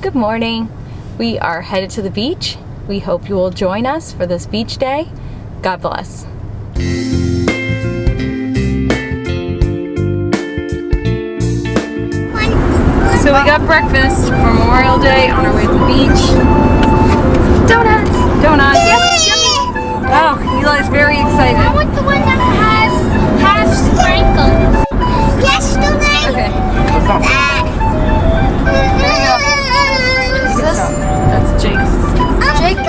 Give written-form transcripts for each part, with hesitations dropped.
Good morning. We are headed to the beach. We hope you will join us for this beach day. God bless. So we got breakfast for Memorial Day on our way to the beach. Donuts! Donuts! Yes! Yummy! Oh, Eli's very excited. I want the one that has sprinkles. Yes, donut! Okay. That. What is this? That's Jake's. Jake?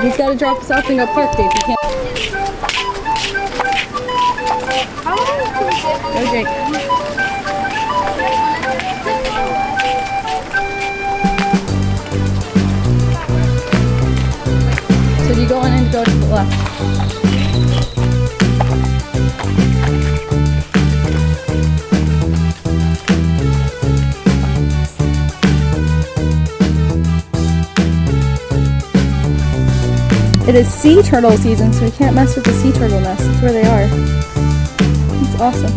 He's got to drop us off and go park, Dave. You can't. Go, Jake. So you go in and go to the left. It is sea turtle season, so we can't mess with the sea turtle nest. That's where they are. It's awesome.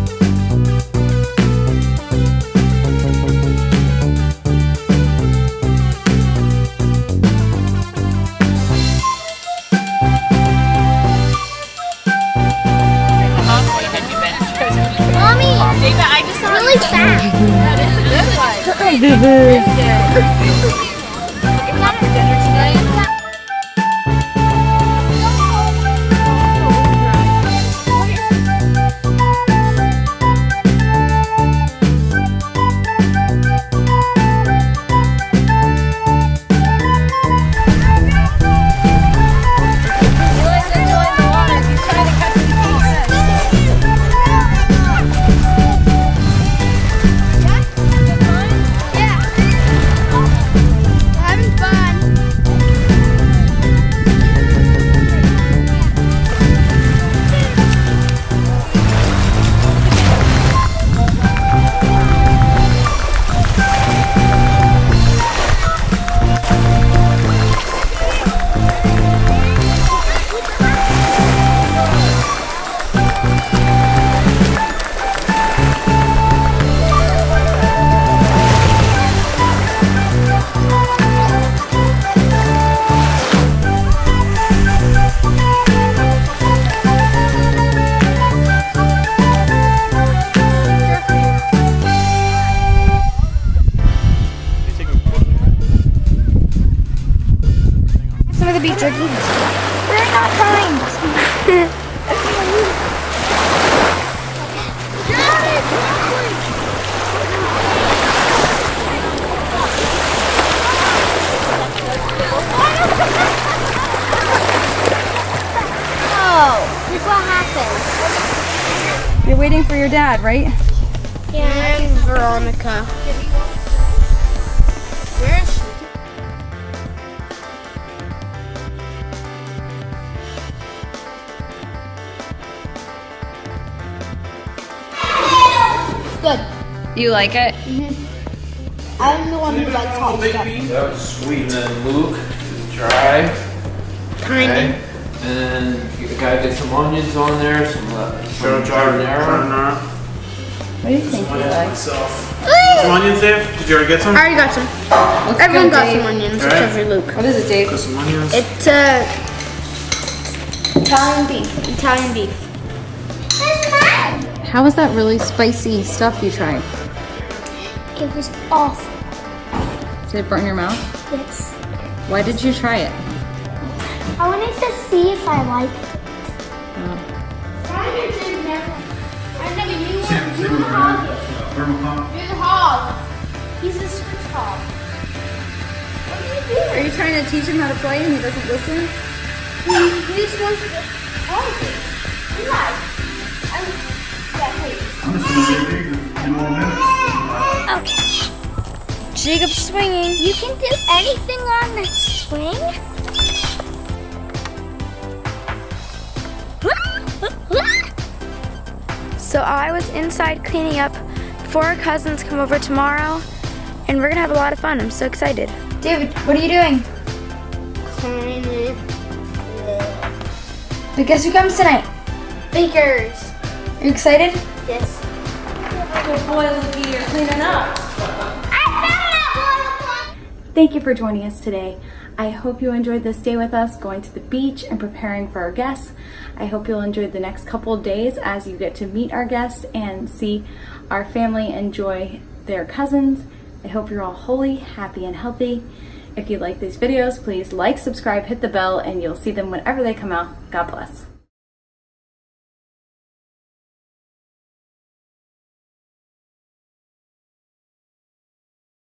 Mommy, I just saw really fast. Hi, Boo-boo. Is that for dinner today? We're not kind. Oh, look what happened. You're waiting for your dad, right? Yeah, and Veronica. Where is she? Good. You like it? I'm the one who likes hot stuff. That was sweet. And then Luke, dry. Kind of. Okay. And then you gotta get some onions on there, some Giardiniera. What do you think, Eli? Some onions, Dave? Did you already get some? I already got some. What's Everyone good, got Dave? some onions Alright. except for Luke. What is it, Dave? Got some onions. It's Italian beef. Italian beef. How was that really spicy stuff you tried? It was awful. Did it burn your mouth? Yes. Why did you try it? I wanted to see if I liked it. You're the hog. He's a switch hog. What are you doing? Are you trying to teach him how to play and he doesn't listen? He just wants to get hungry. I'm just gonna be big in 2 more minutes. Okay. Jacob's swinging. You can do anything on that swing? So I was inside cleaning up before our cousins come over tomorrow, and we're gonna have a lot of fun. I'm so excited. David, what are you doing? Cleaning. But guess who comes tonight? Bakers. Are you excited? Yes. Good boy, Lucky, you're cleaning up. I found that Thank you for joining us today. I hope you enjoyed this day with us, going to the beach and preparing for our guests. I hope you'll enjoy the next couple of days as you get to meet our guests and see our family enjoy their cousins. I hope you're all wholly, happy, and healthy. If you like these videos, please like, subscribe, hit the bell, and you'll see them whenever they come out. God bless.